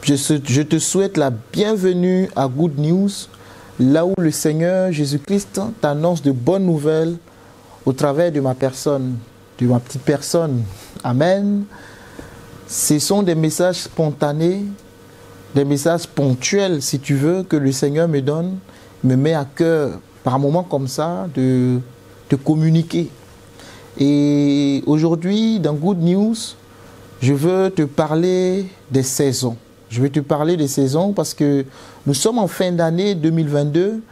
Je te souhaite la bienvenue à Good News, là où le Seigneur Jésus-Christ t'annonce de bonnes nouvelles au travers de ma personne, de ma petite personne. Amen. Ce sont des messages spontanés, des messages ponctuels, si tu veux, que le Seigneur me donne, me met à cœur, par un moment comme ça, de communiquer. Et aujourd'hui, dans Good News, je veux te parler des saisons. Je vais te parler des saisons parce que nous sommes en fin d'année 2022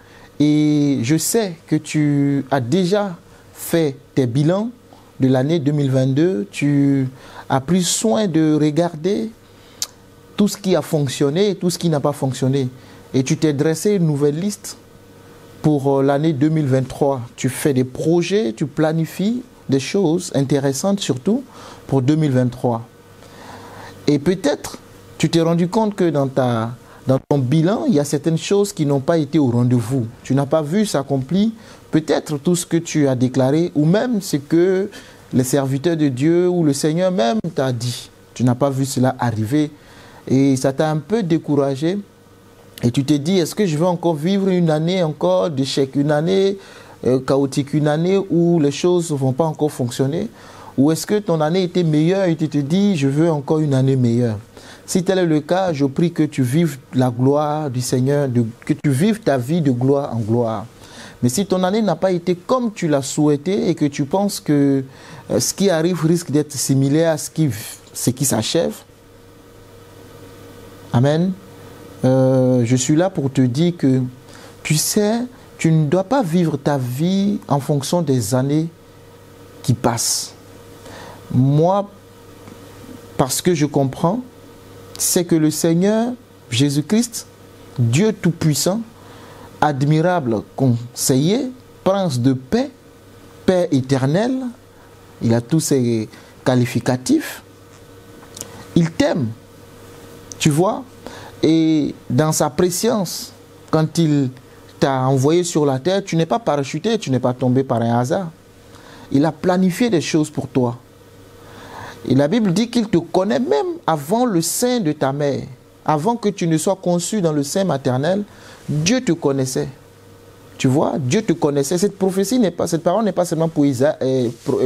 et je sais que tu as déjà fait tes bilans de l'année 2022. Tu as pris soin de regarder tout ce qui a fonctionné et tout ce qui n'a pas fonctionné. Et tu t'es dressé une nouvelle liste pour l'année 2023. Tu fais des projets, tu planifies des choses intéressantes surtout pour 2023. Et peut-être tu t'es rendu compte que dans ton bilan, il y a certaines choses qui n'ont pas été au rendez-vous. Tu n'as pas vu s'accomplir peut-être tout ce que tu as déclaré ou même ce que les serviteurs de Dieu ou le Seigneur même t'a dit. Tu n'as pas vu cela arriver et ça t'a un peu découragé. Et tu t'es dit, est-ce que je vais encore vivre une année encore d'échec, une année chaotique, une année où les choses ne vont pas encore fonctionner? Ou est-ce que ton année était meilleure et tu te dis, je veux encore une année meilleure? Si tel est le cas, je prie que tu vives la gloire du Seigneur, que tu vives ta vie de gloire en gloire. Mais si ton année n'a pas été comme tu l'as souhaité et que tu penses que ce qui arrive risque d'être similaire à ce qui s'achève, Amen, je suis là pour te dire que, tu sais, tu ne dois pas vivre ta vie en fonction des années qui passent. Moi, parce que je comprends, c'est que le Seigneur Jésus-Christ, Dieu Tout-Puissant, admirable conseiller, prince de paix, Père éternel, il a tous ses qualificatifs, il t'aime, tu vois, et dans sa préscience, quand il t'a envoyé sur la terre, tu n'es pas parachuté, tu n'es pas tombé par un hasard. Il a planifié des choses pour toi. Et la Bible dit qu'il te connaît même avant le sein de ta mère. Avant que tu ne sois conçu dans le sein maternel, Dieu te connaissait. Tu vois, Dieu te connaissait. Cette parole n'est pas seulement pour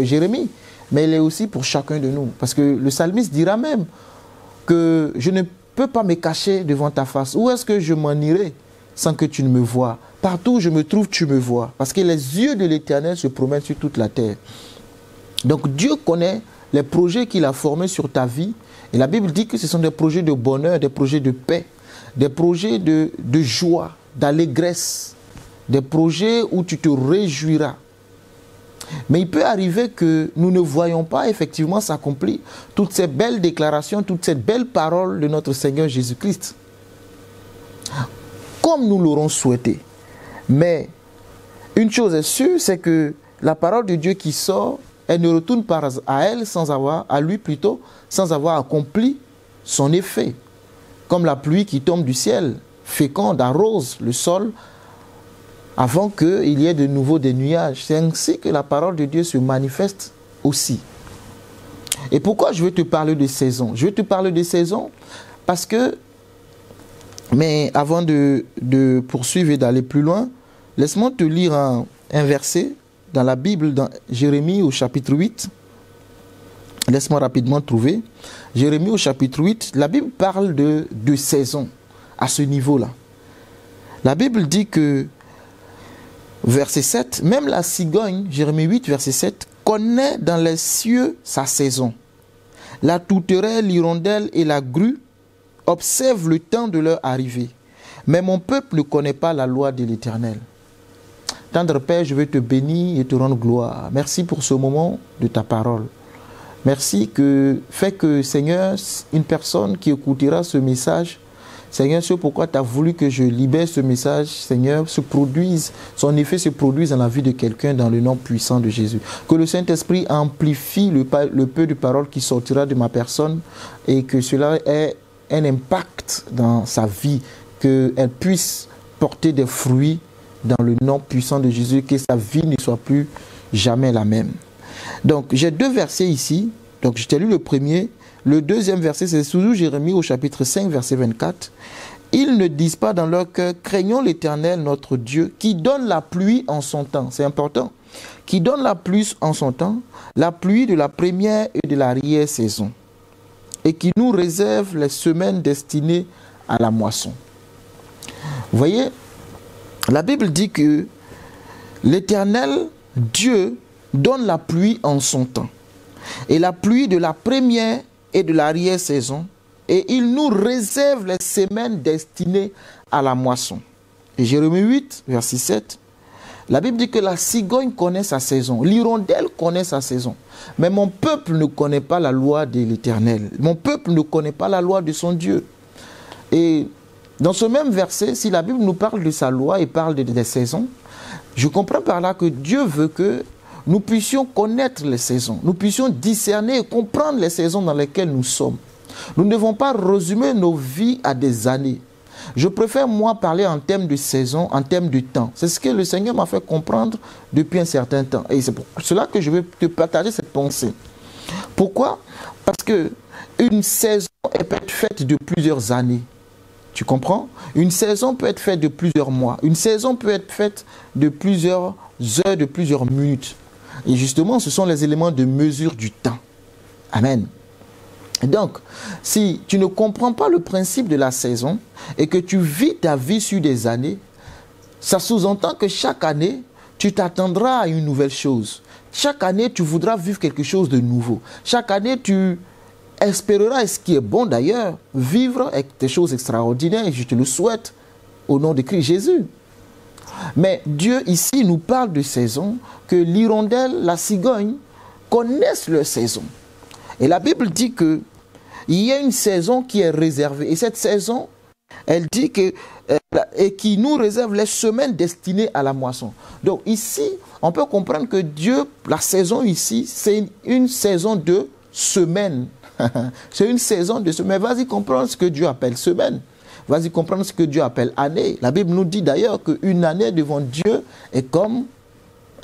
Jérémie, mais elle est aussi pour chacun de nous. Parce que le psalmiste dira même que je ne peux pas me cacher devant ta face. Où est-ce que je m'en irai sans que tu ne me vois? Partout où je me trouve, tu me vois. Parce que les yeux de l'Éternel se promènent sur toute la terre. Donc Dieu connaît les projets qu'il a formés sur ta vie. Et la Bible dit que ce sont des projets de bonheur, des projets de paix, des projets de joie, d'allégresse, des projets où tu te réjouiras. Mais il peut arriver que nous ne voyons pas effectivement s'accomplir toutes ces belles déclarations, toutes ces belles paroles de notre Seigneur Jésus-Christ, comme nous l'aurons souhaité. Mais une chose est sûre, c'est que la parole de Dieu qui sort, elle ne retourne pas à elle sans avoir accompli son effet. Comme la pluie qui tombe du ciel, féconde, arrose le sol avant qu'il y ait de nouveau des nuages. C'est ainsi que la parole de Dieu se manifeste aussi. Et pourquoi je veux te parler de saison? Je veux te parler de saison parce que, mais avant de poursuivre et d'aller plus loin, laisse-moi te lire un verset dans la Bible, dans Jérémie au chapitre 8. Laisse-moi rapidement trouver. Jérémie au chapitre 8, la Bible parle de saisons à ce niveau-là. La Bible dit que, verset 7, même la cigogne, Jérémie 8, verset 7, connaît dans les cieux sa saison. La tourterelle, l'hirondelle et la grue observent le temps de leur arrivée. Mais mon peuple ne connaît pas la loi de l'Éternel. Tendre Père, je veux te bénir et te rendre gloire. Merci pour ce moment de ta parole. Merci fais que, Seigneur, une personne qui écoutera ce message, Seigneur, c'est pourquoi tu as voulu que je libère ce message, Seigneur, son effet se produise dans la vie de quelqu'un dans le nom puissant de Jésus. Que le Saint-Esprit amplifie le peu de parole qui sortira de ma personne et que cela ait un impact dans sa vie, qu'elle puisse porter des fruits dans le nom puissant de Jésus, que sa vie ne soit plus jamais la même. Donc, j'ai deux versets ici. Donc, je t'ai lu le premier, le deuxième verset, c'est toujours Jérémie au chapitre 5, verset 24. Ils ne disent pas dans leur cœur, craignons l'Éternel, notre Dieu, qui donne la pluie en son temps. C'est important. Qui donne la pluie en son temps, la pluie de la première et de l'arrière-saison, et qui nous réserve les semaines destinées à la moisson. Vous voyez, la Bible dit que l'Éternel, Dieu, donne la pluie en son temps, et la pluie de la première et de l'arrière-saison, et il nous réserve les semaines destinées à la moisson. Et Jérémie 8, verset 7, la Bible dit que la cigogne connaît sa saison, l'hirondelle connaît sa saison. Mais mon peuple ne connaît pas la loi de l'Éternel. Mon peuple ne connaît pas la loi de son Dieu. Et dans ce même verset, si la Bible nous parle de sa loi et parle des saisons, je comprends par là que Dieu veut que nous puissions connaître les saisons. Nous puissions discerner et comprendre les saisons dans lesquelles nous sommes. Nous ne devons pas résumer nos vies à des années. Je préfère, moi, parler en termes de saison, en termes de temps. C'est ce que le Seigneur m'a fait comprendre depuis un certain temps. Et c'est pour cela que je vais te partager cette pensée. Pourquoi? Parce qu'une saison peut être faite de plusieurs années. Tu comprends? Une saison peut être faite de plusieurs mois. Une saison peut être faite de plusieurs heures, de plusieurs minutes. Et justement, ce sont les éléments de mesure du temps. Amen. Donc, si tu ne comprends pas le principe de la saison et que tu vis ta vie sur des années, ça sous-entend que chaque année, tu t'attendras à une nouvelle chose. Chaque année, tu voudras vivre quelque chose de nouveau. Chaque année, tu espéreras, et ce qui est bon d'ailleurs, vivre avec des choses extraordinaires, et je te le souhaite, au nom de Christ Jésus. Mais Dieu ici nous parle de saison, que l'hirondelle, la cigogne, connaissent leur saison. Et la Bible dit que il y a une saison qui est réservée. Et cette saison, elle dit que et qui nous réserve les semaines destinées à la moisson. Donc ici, on peut comprendre que Dieu, la saison ici, c'est une saison de semaine. C'est une saison de semaine. Vas-y comprendre ce que Dieu appelle semaine. Vas-y comprendre ce que Dieu appelle année. La Bible nous dit d'ailleurs qu'une année devant Dieu est comme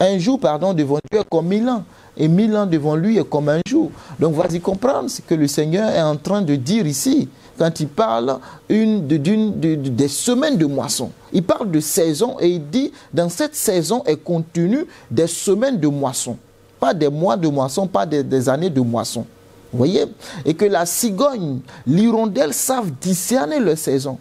un jour, devant Dieu est comme 1000 ans. Et 1000 ans devant lui est comme un jour. Donc, vas-y comprendre ce que le Seigneur est en train de dire ici, quand il parle des semaines de moisson. Il parle de saison et il dit, dans cette saison est contenu des semaines de moisson. Pas des mois de moisson, pas des années de moisson. Vous voyez? Et que la cigogne, l'hirondelle savent discerner leur saison.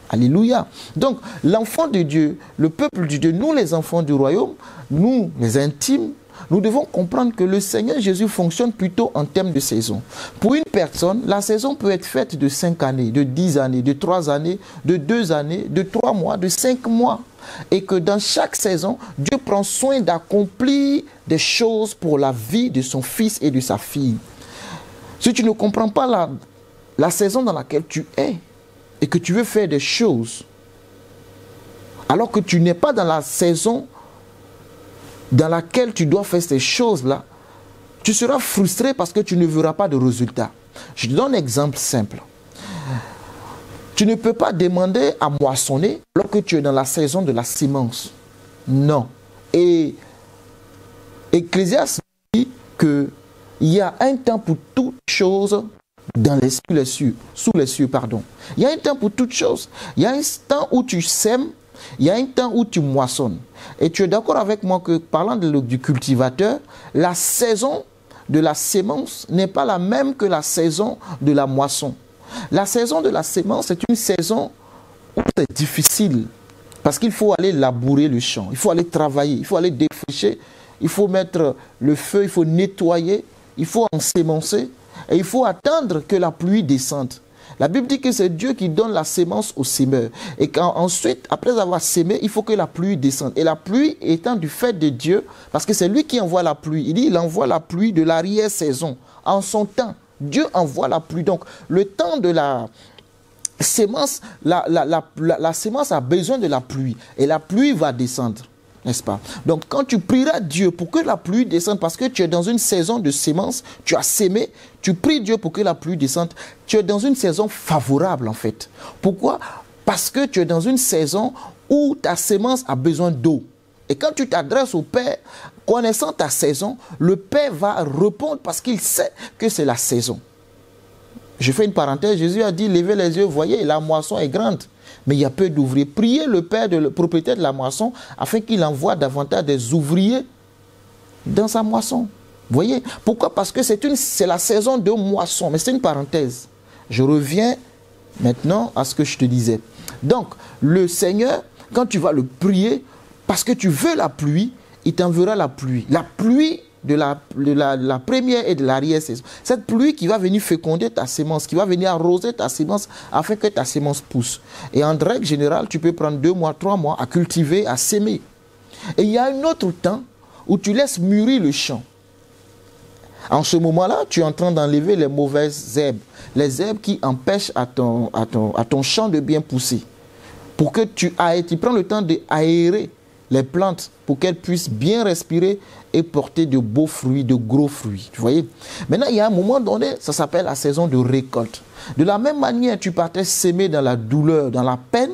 Alléluia. Donc, l'enfant de Dieu, le peuple de Dieu, nous les enfants du royaume, nous les intimes, nous devons comprendre que le Seigneur Jésus fonctionne plutôt en termes de saison. Pour une personne, la saison peut être faite de 5 années, de 10 années, de 3 années, de 2 années, de 3 mois, de 5 mois. Et que dans chaque saison, Dieu prend soin d'accomplir des choses pour la vie de son fils et de sa fille. Si tu ne comprends pas la saison dans laquelle tu es et que tu veux faire des choses, alors que tu n'es pas dans la saison dans laquelle tu dois faire ces choses-là, tu seras frustré parce que tu ne verras pas de résultat. Je te donne un exemple simple. Tu ne peux pas demander à moissonner alors que tu es dans la saison de la semence. Non. Et Ecclésiaste dit qu'il y a un temps pour toutes choses sous les cieux. Il y a un temps pour toutes choses. Il y a un temps où tu sèmes. Il y a un temps où tu moissonnes. Et tu es d'accord avec moi que, parlant du cultivateur, la saison de la sémence n'est pas la même que la saison de la moisson. La saison de la sémence est une saison où c'est difficile. Parce qu'il faut aller labourer le champ, il faut aller travailler, il faut aller défricher, il faut mettre le feu, il faut nettoyer, il faut ensémencer et il faut attendre que la pluie descende. La Bible dit que c'est Dieu qui donne la sémence au semeur. Et ensuite, après avoir sémé, il faut que la pluie descende. Et la pluie étant du fait de Dieu, parce que c'est lui qui envoie la pluie. Il dit qu'il envoie la pluie de l'arrière-saison, en son temps. Dieu envoie la pluie. Donc, le temps de la sémence, la sémence a besoin de la pluie. Et la pluie va descendre. N'est-ce pas? Donc, quand tu prieras Dieu pour que la pluie descende, parce que tu es dans une saison de sémence, tu as sémé, tu pries Dieu pour que la pluie descende, tu es dans une saison favorable en fait. Pourquoi? Parce que tu es dans une saison où ta sémence a besoin d'eau. Et quand tu t'adresses au Père, connaissant ta saison, le Père va répondre parce qu'il sait que c'est la saison. je fais une parenthèse, Jésus a dit, levez les yeux, voyez, la moisson est grande, mais il y a peu d'ouvriers. Priez le Père, le propriétaire de la moisson, afin qu'il envoie davantage des ouvriers dans sa moisson. Vous voyez? Pourquoi? Parce que c'est la saison de moisson, mais c'est une parenthèse. Je reviens maintenant à ce que je te disais. Donc, le Seigneur, quand tu vas le prier, parce que tu veux la pluie, il t'enverra la pluie. La pluie de la première et de l'arrière-saison. Cette pluie qui va venir féconder ta sémence, qui va venir arroser ta sémence afin que ta sémence pousse. Et en règle générale, tu peux prendre 2 mois, 3 mois à cultiver, à s'aimer. Et il y a un autre temps où tu laisses mûrir le champ. En ce moment-là, tu es en train d'enlever les mauvaises herbes. Les herbes qui empêchent à ton champ de bien pousser. Pour que tu prends le temps d'aérer les plantes pour qu'elles puissent bien respirer et porter de beaux fruits, de gros fruits. Vous voyez? Maintenant, il y a un moment donné, ça s'appelle la saison de récolte. De la même manière, tu partais s'aimer dans la douleur, dans la peine.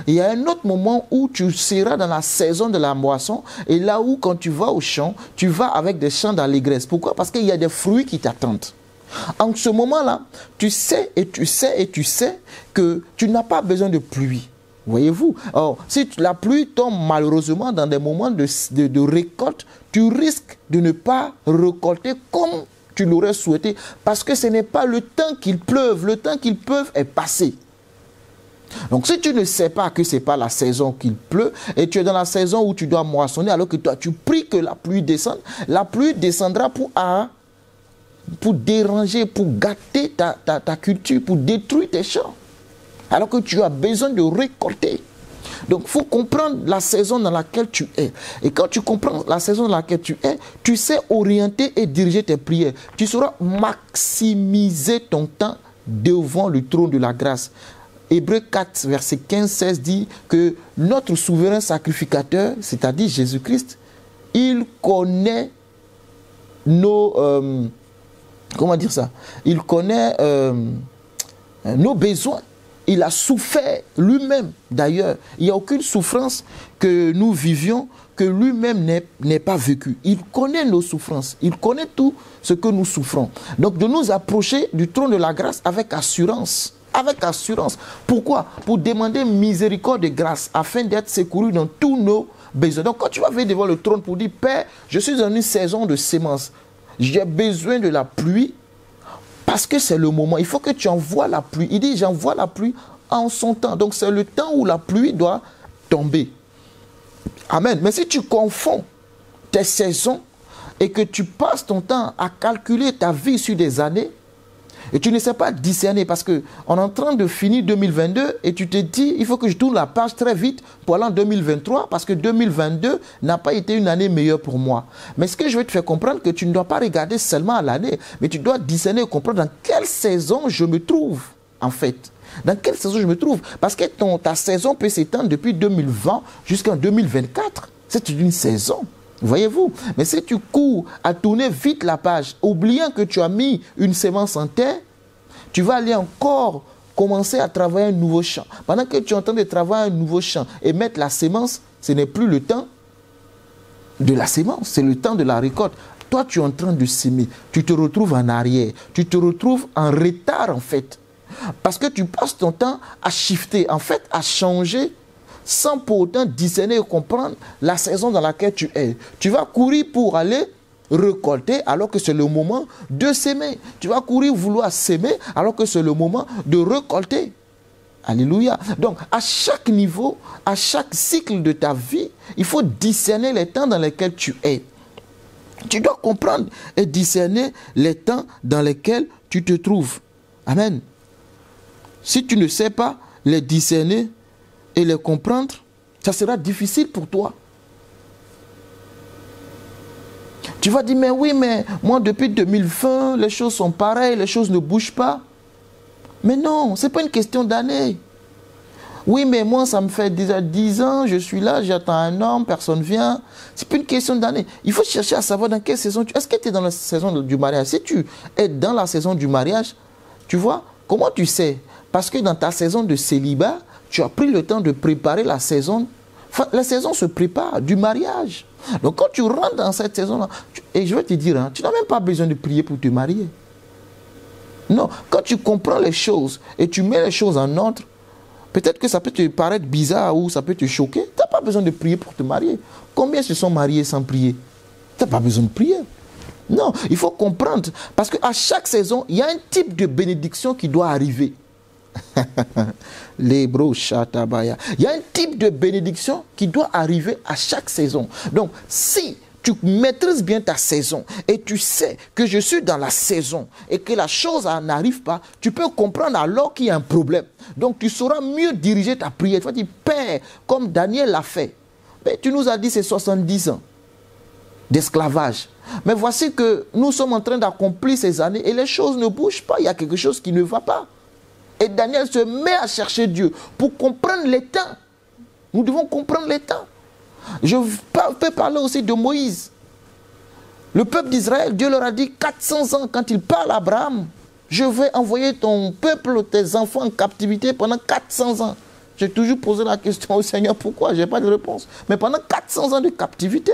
Il y a un autre moment où tu seras dans la saison de la moisson. Et là où, quand tu vas au champ, tu vas avec des chants d'allégresse. Pourquoi? Parce qu'il y a des fruits qui t'attendent. En ce moment-là, tu sais que tu n'as pas besoin de pluie. Voyez-vous? Or, si la pluie tombe malheureusement dans des moments de récolte, tu risques de ne pas récolter comme tu l'aurais souhaité parce que ce n'est pas le temps qu'il pleuve. Le temps qu'il pleuve est passé. Donc, si tu ne sais pas que ce n'est pas la saison qu'il pleut et tu es dans la saison où tu dois moissonner alors que toi, tu pries que la pluie descende, la pluie descendra pour déranger, pour gâter ta culture, pour détruire tes champs. Alors que tu as besoin de récolter. Donc, il faut comprendre la saison dans laquelle tu es. Et quand tu comprends la saison dans laquelle tu es, tu sais orienter et diriger tes prières. Tu sauras maximiser ton temps devant le trône de la grâce. Hébreux 4, verset 15-16 dit que notre souverain sacrificateur, c'est-à-dire Jésus-Christ, il connaît nos... comment dire ça? Il connaît nos besoins. Il a souffert lui-même, d'ailleurs. Il n'y a aucune souffrance que nous vivions que lui-même n'ait pas vécu. Il connaît nos souffrances. Il connaît tout ce que nous souffrons. Donc, de nous approcher du trône de la grâce avec assurance. Avec assurance. Pourquoi? Pour demander miséricorde et grâce afin d'être secouru dans tous nos besoins. Donc, quand tu vas venir devant le trône pour dire, Père, je suis dans une saison de sémence. J'ai besoin de la pluie. Parce que c'est le moment, il faut que tu envoies la pluie. Il dit, j'envoie la pluie en son temps. Donc c'est le temps où la pluie doit tomber. Amen. Mais si tu confonds tes saisons et que tu passes ton temps à calculer ta vie sur des années, et tu ne sais pas discerner parce qu'on est en train de finir 2022 et tu te dis, il faut que je tourne la page très vite pour aller en 2023 parce que 2022 n'a pas été une année meilleure pour moi. Mais ce que je veux te faire comprendre, que tu ne dois pas regarder seulement à l'année, mais tu dois discerner et comprendre dans quelle saison je me trouve en fait. Dans quelle saison je me trouve? Parce que ta saison peut s'étendre depuis 2020 jusqu'en 2024. C'est une saison. Voyez-vous? Mais si tu cours à tourner vite la page, oubliant que tu as mis une sémence en terre, tu vas aller encore commencer à travailler un nouveau champ. Pendant que tu es en train de travailler un nouveau champ et mettre la sémence, ce n'est plus le temps de la sémence, c'est le temps de la récolte. Toi, tu es en train de s'aimer, tu te retrouves en arrière, tu te retrouves en retard en fait. Parce que tu passes ton temps à shifter, en fait, à changer sans pour autant discerner et comprendre la saison dans laquelle tu es. Tu vas courir pour aller récolter alors que c'est le moment de s'aimer. Tu vas courir vouloir s'aimer alors que c'est le moment de récolter. Alléluia. Donc, à chaque niveau, à chaque cycle de ta vie, il faut discerner les temps dans lesquels tu es. Tu dois comprendre et discerner les temps dans lesquels tu te trouves. Amen. Si tu ne sais pas les discerner et les comprendre, ça sera difficile pour toi. Tu vas dire, mais oui, mais moi depuis 2020, les choses sont pareilles, les choses ne bougent pas. Mais non, ce n'est pas une question d'année. Oui, mais moi, ça me fait déjà 10 ans, je suis là, j'attends un homme, personne ne vient. Ce n'est pas une question d'année. Il faut chercher à savoir dans quelle saison tu es. Est-ce que tu es dans la saison du mariage? Si tu es dans la saison du mariage, tu vois, comment tu sais? Parce que dans ta saison de célibat, tu as pris le temps de préparer la saison. Enfin, la saison se prépare du mariage. Donc quand tu rentres dans cette saison-là, et je vais te dire, hein, tu n'as même pas besoin de prier pour te marier. Non, quand tu comprends les choses et tu mets les choses en ordre, peut-être que ça peut te paraître bizarre ou ça peut te choquer. Tu n'as pas besoin de prier pour te marier. Combien se sont mariés sans prier? Tu n'as pas besoin de prier. Non, il faut comprendre. Parce qu'à chaque saison, il y a un type de bénédiction qui doit arriver. Les bros, chatabaya. Il y a un type de bénédiction qui doit arriver à chaque saison. Donc, si tu maîtrises bien ta saison et tu sais que je suis dans la saison et que la chose n'arrive pas, tu peux comprendre alors qu'il y a un problème. Donc, tu sauras mieux diriger ta prière. Tu vas dire, Père, comme Daniel l'a fait. Mais tu nous as dit c'est 70 ans d'esclavage. Mais voici que nous sommes en train d'accomplir ces années et les choses ne bougent pas. Il y a quelque chose qui ne va pas. Et Daniel se met à chercher Dieu pour comprendre les temps. Nous devons comprendre les temps. Je peux parler aussi de Moïse. Le peuple d'Israël, Dieu leur a dit 400 ans quand il parle à Abraham, je vais envoyer ton peuple, tes enfants en captivité pendant 400 ans. J'ai toujours posé la question au Seigneur, pourquoi? Je n'ai pas de réponse. Mais pendant 400 ans de captivité,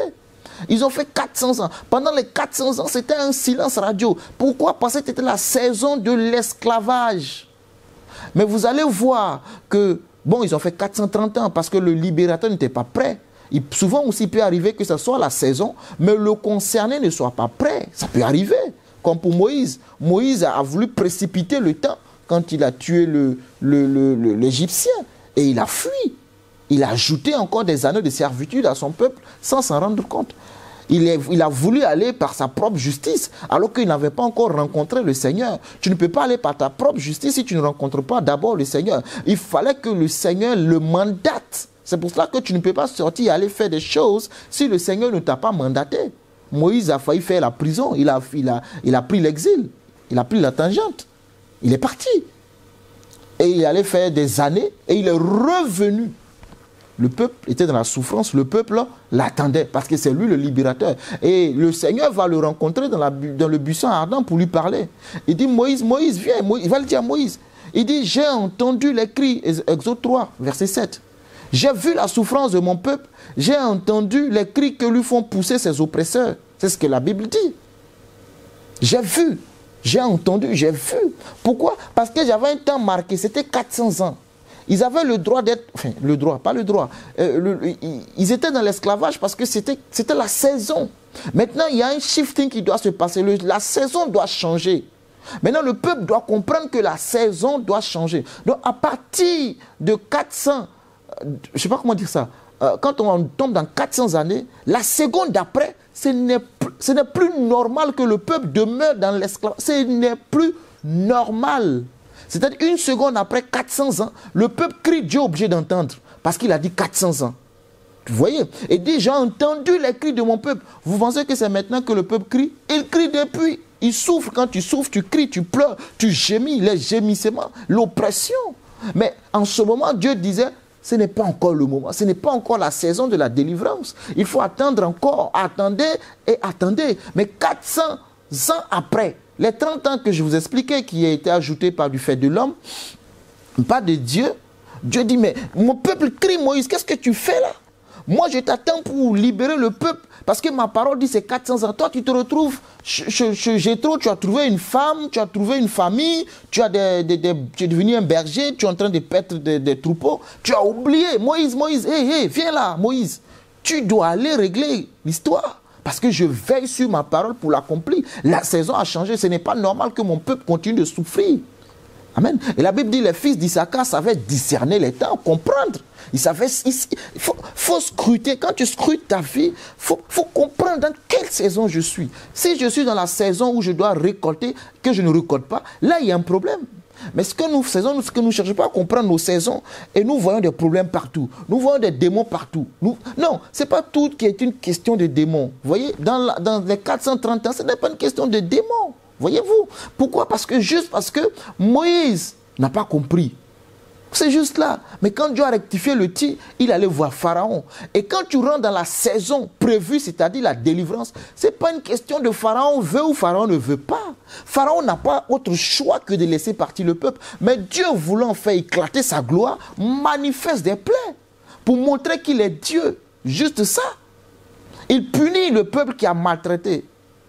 ils ont fait 400 ans. Pendant les 400 ans, c'était un silence radio. Pourquoi? Parce que c'était la saison de l'esclavage. Mais vous allez voir que, bon, ils ont fait 430 ans parce que le libérateur n'était pas prêt. Souvent aussi, il peut arriver que ce soit la saison, mais le concerné ne soit pas prêt. Ça peut arriver. Comme pour Moïse. Moïse a voulu précipiter le temps quand il a tué l'Égyptien. Et il a fui. Il a ajouté encore des années de servitude à son peuple sans s'en rendre compte. Il a voulu aller par sa propre justice alors qu'il n'avait pas encore rencontré le Seigneur. Tu ne peux pas aller par ta propre justice si tu ne rencontres pas d'abord le Seigneur. Il fallait que le Seigneur le mandate. C'est pour cela que tu ne peux pas sortir et aller faire des choses si le Seigneur ne t'a pas mandaté. Moïse a failli faire la prison. Il a pris l'exil. Il a pris la tangente. Il est parti. Et il allait faire des années et il est revenu. Le peuple était dans la souffrance, le peuple l'attendait parce que c'est lui le libérateur. Et le Seigneur va le rencontrer dans le buisson ardent pour lui parler. Il dit, Moïse, viens. Il va le dire à Moïse. Il dit, j'ai entendu les cris, Exode 3, verset 7. J'ai vu la souffrance de mon peuple, j'ai entendu les cris que lui font pousser ses oppresseurs. C'est ce que la Bible dit. J'ai vu, j'ai entendu, j'ai vu. Pourquoi? Parce que j'avais un temps marqué, c'était 400 ans. Ils avaient le droit d'être... Enfin, le droit, pas le droit. Ils étaient dans l'esclavage parce que c'était la saison. Maintenant, il y a un shifting qui doit se passer. La saison doit changer. Maintenant, le peuple doit comprendre que la saison doit changer. Donc, à partir de 400... je ne sais pas comment dire ça. Quand on tombe dans 400 années, la seconde d'après, ce n'est plus normal que le peuple demeure dans l'esclavage. Ce n'est plus normal. C'est-à-dire une seconde après 400 ans, le peuple crie, Dieu est obligé d'entendre. Parce qu'il a dit 400 ans. Vous voyez? Et dit, j'ai entendu les cris de mon peuple. Vous pensez que c'est maintenant que le peuple crie? Il crie depuis. Il souffre. Quand tu souffres, tu cries, tu pleures, tu gémis, les gémissements, l'oppression. Mais en ce moment, Dieu disait, ce n'est pas encore le moment, ce n'est pas encore la saison de la délivrance. Il faut attendre encore, attendez et attendez. Mais 400 ans après, les 30 ans que je vous expliquais qui a été ajouté par du fait de l'homme, pas de Dieu, Dieu dit, mais mon peuple crie, Moïse, qu'est-ce que tu fais là? Moi, je t'attends pour libérer le peuple, parce que ma parole dit c'est 400 ans. Toi, tu te retrouves chez Jéthro, tu as trouvé une femme, tu as trouvé une famille, tu es devenu un berger, tu es en train de perdre des troupeaux. Tu as oublié, Moïse, hé, viens là, Moïse. Tu dois aller régler l'histoire, parce que je veille sur ma parole pour l'accomplir. La saison a changé, ce n'est pas normal que mon peuple continue de souffrir. Amen. Et la Bible dit, les fils d'Issachar savaient discerner les temps, comprendre. Il faut scruter. Quand tu scrutes ta vie, il faut comprendre dans quelle saison je suis. Si je suis dans la saison où je dois récolter, que je ne récolte pas, là, il y a un problème. Mais ce que nous faisons, ce que nous ne cherchons pas à comprendre nos saisons, et nous voyons des problèmes partout. Nous voyons des démons partout. Non, ce n'est pas tout qui est une question de démons. Vous voyez, dans les 430 ans, ce n'est pas une question de démons. Voyez-vous? Pourquoi? Juste parce que Moïse n'a pas compris. C'est juste là. Mais quand Dieu a rectifié le tir, il allait voir Pharaon. Et quand tu rentres dans la saison prévue, c'est-à-dire la délivrance, ce n'est pas une question de Pharaon veut ou Pharaon ne veut pas. Pharaon n'a pas autre choix que de laisser partir le peuple. Mais Dieu, voulant faire éclater sa gloire, manifeste des plaies pour montrer qu'il est Dieu. Juste ça. Il punit le peuple qui a maltraité.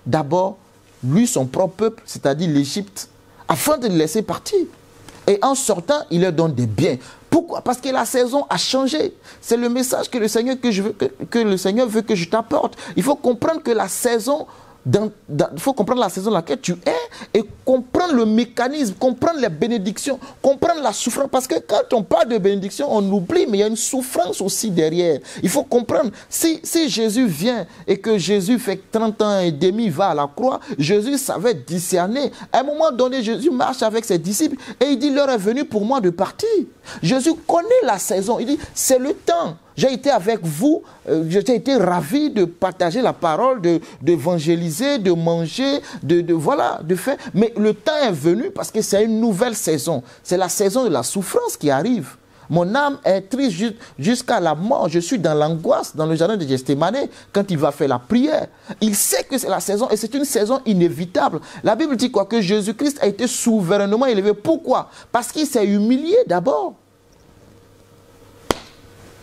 D'abord, lui, son propre peuple, c'est-à-dire l'Égypte, afin de les laisser partir. Et en sortant, il leur donne des biens. Pourquoi? Parce que la saison a changé. C'est le message que le Seigneur, que le Seigneur veut que je t'apporte. Il faut comprendre que la saison, il faut comprendre la saison dans laquelle tu es et comprendre le mécanisme, comprendre les bénédictions, comprendre la souffrance. Parce que quand on parle de bénédiction, on oublie, mais il y a une souffrance aussi derrière. Il faut comprendre, si Jésus vient et que Jésus fait 30 ans et demi, va à la croix, Jésus savait discerner. À un moment donné, Jésus marche avec ses disciples et il dit, l'heure est venue pour moi de partir. Jésus connaît la saison. Il dit, c'est le temps. J'ai été avec vous, j'ai été ravi de partager la parole, d'évangéliser, de manger, voilà, de faire. Mais le temps est venu parce que c'est une nouvelle saison. C'est la saison de la souffrance qui arrive. Mon âme est triste jusqu'à la mort. Je suis dans l'angoisse, dans le jardin de Gethsémane, quand il va faire la prière. Il sait que c'est la saison et c'est une saison inévitable. La Bible dit quoi? Que Jésus-Christ a été souverainement élevé. Pourquoi? Parce qu'il s'est humilié d'abord.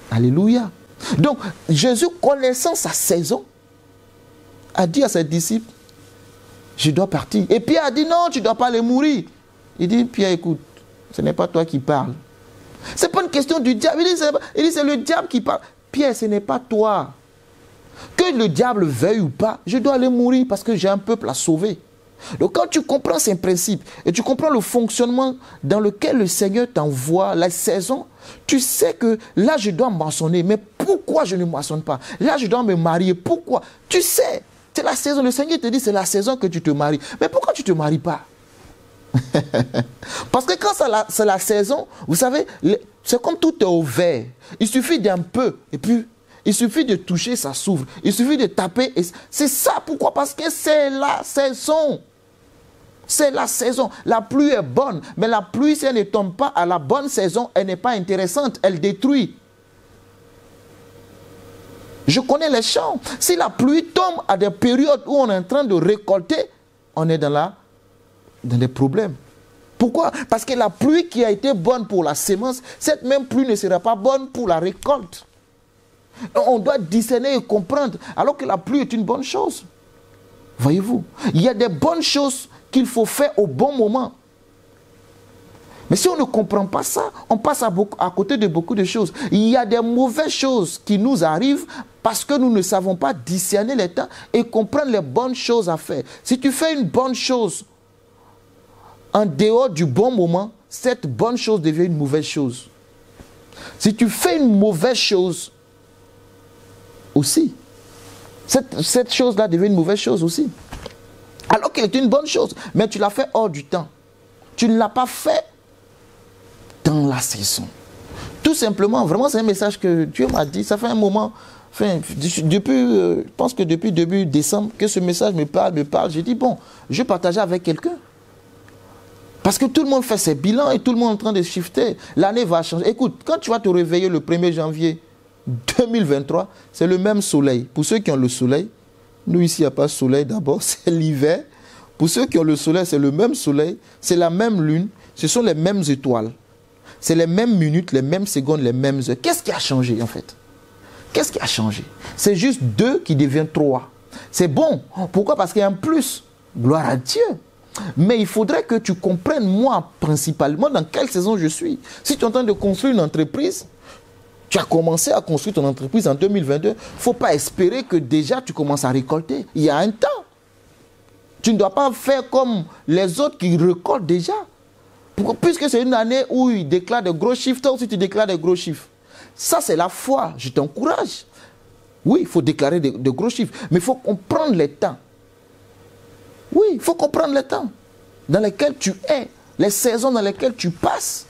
Alléluia. Donc, Jésus, connaissant sa saison, a dit à ses disciples, je dois partir. Et Pierre a dit, non, tu ne dois pas aller mourir. Il dit, Pierre, écoute, ce n'est pas toi qui parles. Ce n'est pas une question du diable. Il dit, c'est le diable qui parle. Pierre, ce n'est pas toi. Que le diable veuille ou pas, je dois aller mourir parce que j'ai un peuple à sauver. Donc quand tu comprends ces principes et tu comprends le fonctionnement dans lequel le Seigneur t'envoie, la saison, tu sais que là je dois moissonner, mais pourquoi je ne moissonne pas? Là je dois me marier, pourquoi? Tu sais, c'est la saison, le Seigneur te dit c'est la saison que tu te maries. Mais pourquoi tu ne te maries pas? Parce que quand c'est la saison, vous savez, c'est comme tout est au vert. Il suffit d'un peu et puis il suffit de toucher, ça s'ouvre. Il suffit de taper. C'est ça. Pourquoi? Parce que c'est la saison. C'est la saison. La pluie est bonne. Mais la pluie, si elle ne tombe pas à la bonne saison, elle n'est pas intéressante. Elle détruit. Je connais les champs. Si la pluie tombe à des périodes où on est en train de récolter, on est dans des problèmes. Pourquoi? Parce que la pluie qui a été bonne pour la sémence, cette même pluie ne sera pas bonne pour la récolte. On doit discerner et comprendre, alors que la pluie est une bonne chose. Voyez-vous, il y a des bonnes choses qu'il faut faire au bon moment. Mais si on ne comprend pas ça, on passe à côté de beaucoup de choses. Il y a des mauvaises choses qui nous arrivent parce que nous ne savons pas discerner les temps et comprendre les bonnes choses à faire. Si tu fais une bonne chose en dehors du bon moment, cette bonne chose devient une mauvaise chose. Si tu fais une mauvaise chose, aussi. Cette chose-là devient une mauvaise chose aussi. Alors qu'elle est une bonne chose, mais tu l'as fait hors du temps. Tu ne l'as pas fait dans la saison. Tout simplement, vraiment c'est un message que Dieu m'a dit, ça fait un moment, je pense que depuis début décembre, que ce message me parle, j'ai dit bon, je vais partager avec quelqu'un. Parce que tout le monde fait ses bilans et tout le monde est en train de shifter. L'année va changer. Écoute, quand tu vas te réveiller le 1er janvier, 2023, c'est le même soleil. Pour ceux qui ont le soleil, nous ici, il n'y a pas de soleil d'abord, c'est l'hiver. Pour ceux qui ont le soleil, c'est le même soleil, c'est la même lune, ce sont les mêmes étoiles. C'est les mêmes minutes, les mêmes secondes, les mêmes heures. Qu'est-ce qui a changé en fait? Qu'est-ce qui a changé? C'est juste 2 qui devient 3. C'est bon. Pourquoi? Parce qu'il y a un plus. Gloire à Dieu. Mais il faudrait que tu comprennes, moi, principalement, dans quelle saison je suis. Si tu es en train de construire une entreprise, tu as commencé à construire ton entreprise en 2022, il ne faut pas espérer que déjà tu commences à récolter. Il y a un temps. Tu ne dois pas faire comme les autres qui récoltent déjà. Puisque c'est une année où ils déclarent de gros chiffres, toi aussi tu déclares des gros chiffres. Ça, c'est la foi. Je t'encourage. Oui, il faut déclarer de gros chiffres, mais il faut comprendre les temps. Oui, il faut comprendre les temps dans lesquels tu es, les saisons dans lesquelles tu passes.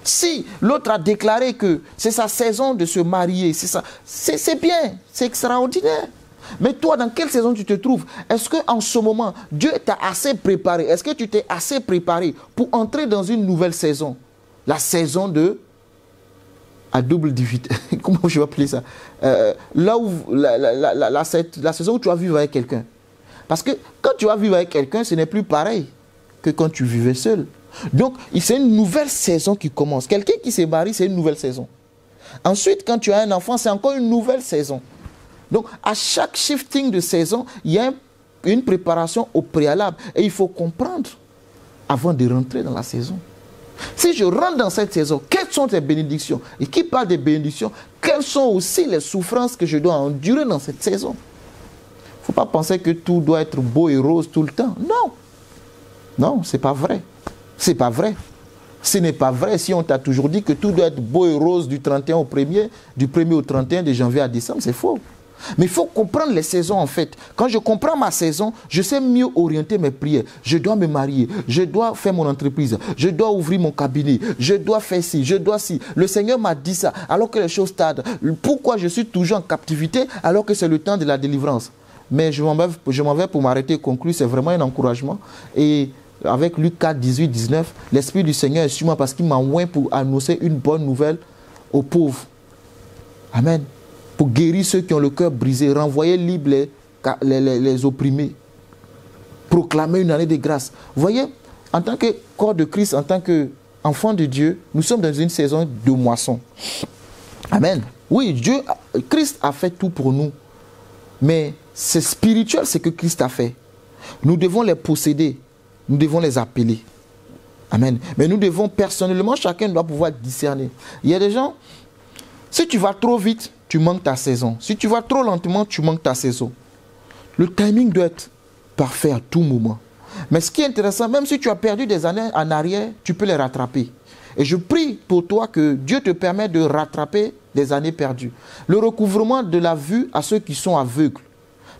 Si l'autre a déclaré que c'est sa saison de se marier, c'est bien, c'est extraordinaire. Mais toi, dans quelle saison tu te trouves? Est-ce qu'en ce moment, Dieu t'a assez préparé? Est-ce que tu t'es assez préparé pour entrer dans une nouvelle saison? La saison à double vitesse. Comment je vais appeler ça? Là où la saison où tu vas vivre avec quelqu'un. Parce que quand tu vas vivre avec quelqu'un, ce n'est plus pareil que quand tu vivais seul. Donc, c'est une nouvelle saison qui commence. Quelqu'un qui se marie, c'est une nouvelle saison. Ensuite, quand tu as un enfant, c'est encore une nouvelle saison. Donc, à chaque shifting de saison, il y a une préparation au préalable. Et il faut comprendre. avant de rentrer dans la saison. Si je rentre dans cette saison, quelles sont les bénédictions? Et qui parle des bénédictions? Quelles sont aussi les souffrances que je dois endurer dans cette saison? Il ne faut pas penser que tout doit être beau et rose tout le temps. Non. Non, ce n'est pas vrai. Ce n'est pas vrai. Ce n'est pas vrai si on t'a toujours dit que tout doit être beau et rose du 31 au 1er, du 1er au 31, de janvier à décembre. C'est faux. Mais il faut comprendre les saisons en fait. Quand je comprends ma saison, je sais mieux orienter mes prières. Je dois me marier, je dois faire mon entreprise, je dois ouvrir mon cabinet, je dois faire ci, je dois ci. Le Seigneur m'a dit ça alors que les choses tardent. Pourquoi je suis toujours en captivité alors que c'est le temps de la délivrance? Mais je m'en vais pour m'arrêter et conclure. C'est vraiment un encouragement. Et avec Luc 4, 18, 19, l'Esprit du Seigneur est sur moi parce qu'il m'a oint pour annoncer une bonne nouvelle aux pauvres. Amen. Pour guérir ceux qui ont le cœur brisé, renvoyer libres les opprimés, proclamer une année de grâce. Vous voyez, en tant que corps de Christ, en tant qu'enfant de Dieu, nous sommes dans une saison de moisson. Amen. Oui, Christ a fait tout pour nous, mais c'est spirituel ce que Christ a fait. Nous devons les posséder, nous devons les appeler. Amen. Mais nous devons personnellement, chacun doit pouvoir discerner. Il y a des gens, si tu vas trop vite, tu manques ta saison. Si tu vas trop lentement, tu manques ta saison. Le timing doit être parfait à tout moment. Mais ce qui est intéressant, même si tu as perdu des années en arrière, tu peux les rattraper. Et je prie pour toi que Dieu te permette de rattraper des années perdues. Le recouvrement de la vue à ceux qui sont aveugles.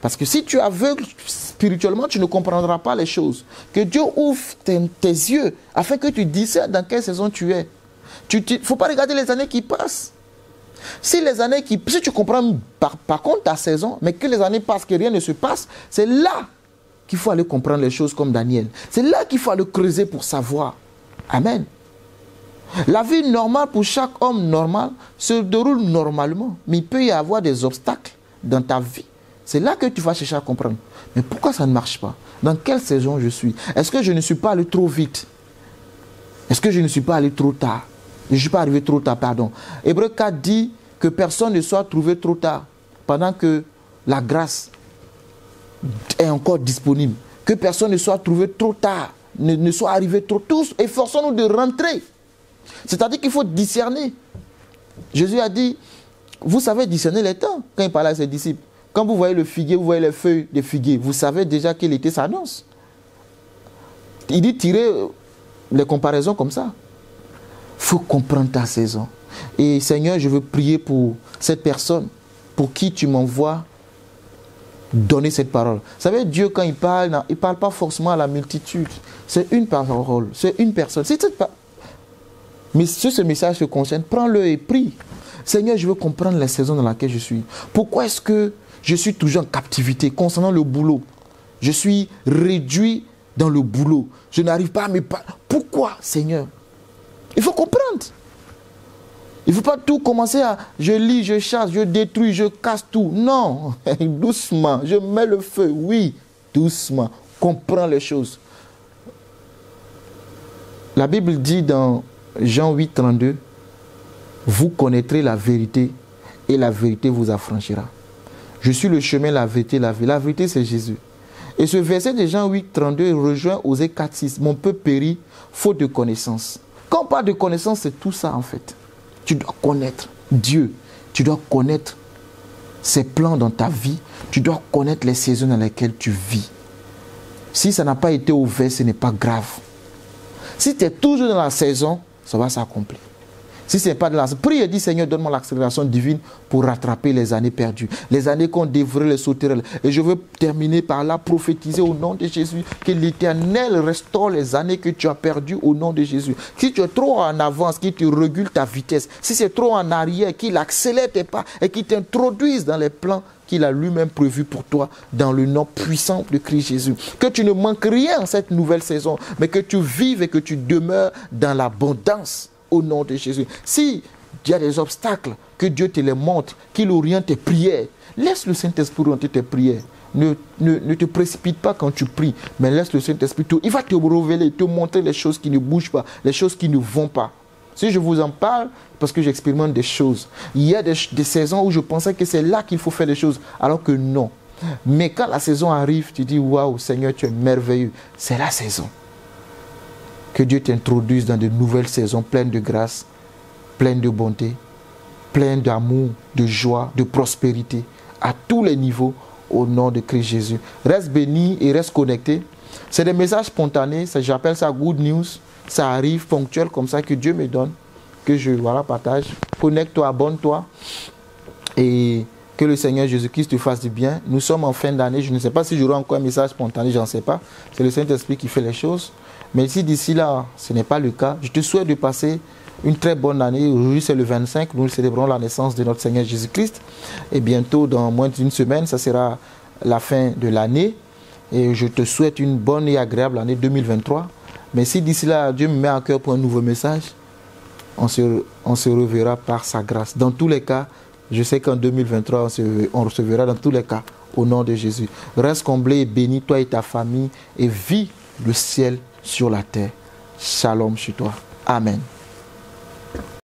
Parce que si tu es aveugle spirituellement, tu ne comprendras pas les choses. Que Dieu ouvre tes yeux afin que tu discernes dans quelle saison tu es. Il ne faut pas regarder les années qui passent. Si tu comprends par contre ta saison, mais que les années passent, que rien ne se passe, c'est là qu'il faut aller comprendre les choses comme Daniel. C'est là qu'il faut aller creuser pour savoir. Amen. La vie normale pour chaque homme normal se déroule normalement, mais il peut y avoir des obstacles dans ta vie. C'est là que tu vas chercher à comprendre. Mais pourquoi ça ne marche pas? Dans quelle saison je suis? Est-ce que je ne suis pas allé trop vite? Est-ce que je ne suis pas allé trop tard? Je ne suis pas arrivé trop tard, pardon. Hébreux 4 dit que personne ne soit trouvé trop tard, pendant que la grâce est encore disponible. Que personne ne soit trouvé trop tard, ne soit arrivé trop tôt. Efforçons-nous de rentrer. C'est-à-dire qu'il faut discerner. Jésus a dit, vous savez discerner les temps, quand il parlait à ses disciples. Quand vous voyez le figuier, vous voyez les feuilles de figuier, vous savez déjà quel était sa annonce. Il dit tirer les comparaisons comme ça. Il faut comprendre ta saison. Et Seigneur, je veux prier pour cette personne pour qui tu m'envoies donner cette parole. Vous savez, Dieu, quand il parle pas forcément à la multitude. C'est une parole, c'est une personne. Mais si ce message te concerne, prends-le et prie. Seigneur, je veux comprendre la saison dans laquelle je suis. Pourquoi est-ce que je suis toujours en captivité concernant le boulot? Je suis réduit dans le boulot. Je n'arrive pas à me parler. Pourquoi, Seigneur? Il faut comprendre. Il ne faut pas tout commencer à je lis, je chasse, je détruis, je casse tout. Non, doucement, je mets le feu. Oui, doucement. Comprends les choses. La Bible dit dans Jean 8, 32, vous connaîtrez la vérité et la vérité vous affranchira. Je suis le chemin, la vérité, la vie. La vérité, c'est Jésus. Et ce verset de Jean 8, 32 rejoint Osée 4, 6. Mon peuple périt, faute de connaissance. Quand on parle de connaissance, c'est tout ça en fait. Tu dois connaître Dieu. Tu dois connaître ses plans dans ta vie. Tu dois connaître les saisons dans lesquelles tu vis. Si ça n'a pas été ouvert, ce n'est pas grave. Si tu es toujours dans la saison, ça va s'accomplir. Si ce n'est pas de la... Prie et dis, Seigneur, donne-moi l'accélération divine pour rattraper les années perdues. Les années qu'on devrait les sauterelles. Et je veux terminer par là, prophétiser au nom de Jésus que l'Éternel restaure les années que tu as perdues au nom de Jésus. Si tu es trop en avance, qu'il te régule ta vitesse. Si c'est trop en arrière, qu'il accélère tes pas et qu'il t'introduise dans les plans qu'il a lui-même prévus pour toi dans le nom puissant de Christ Jésus. Que tu ne manques rien en cette nouvelle saison, mais que tu vives et que tu demeures dans l'abondance. Au nom de Jésus. Si il y a des obstacles, que Dieu te les montre, qu'il oriente tes prières. Laisse le Saint-Esprit orienter tes prières. Ne te précipite pas quand tu pries, mais laisse le Saint-Esprit. Il va te révéler, te montrer les choses qui ne bougent pas, les choses qui ne vont pas. Si je vous en parle, parce que j'expérimente des choses. Il y a des saisons où je pensais que c'est là qu'il faut faire des choses, alors que non. Mais quand la saison arrive, tu dis, waouh, Seigneur, tu es merveilleux. C'est la saison. Que Dieu t'introduise dans de nouvelles saisons pleines de grâce, pleines de bonté, pleines d'amour, de joie, de prospérité, à tous les niveaux, au nom de Christ Jésus. Reste béni et reste connecté. C'est des messages spontanés, j'appelle ça good news. Ça arrive ponctuel comme ça que Dieu me donne, que je partage. Connecte-toi, abonne-toi et que le Seigneur Jésus-Christ te fasse du bien. Nous sommes en fin d'année, je ne sais pas si j'aurai encore un message spontané, j'en sais pas. C'est le Saint-Esprit qui fait les choses. Mais si d'ici là, ce n'est pas le cas, je te souhaite de passer une très bonne année. Aujourd'hui, c'est le 25, nous célébrons la naissance de notre Seigneur Jésus-Christ. Et bientôt, dans moins d'une semaine, ça sera la fin de l'année. Et je te souhaite une bonne et agréable année 2023. Mais si d'ici là, Dieu me met à cœur pour un nouveau message, on se reverra par sa grâce. Dans tous les cas, je sais qu'en 2023, on recevra dans tous les cas, au nom de Jésus. Reste comblé et béni, toi et ta famille, et vis le ciel sur la terre. Shalom chez toi. Amen.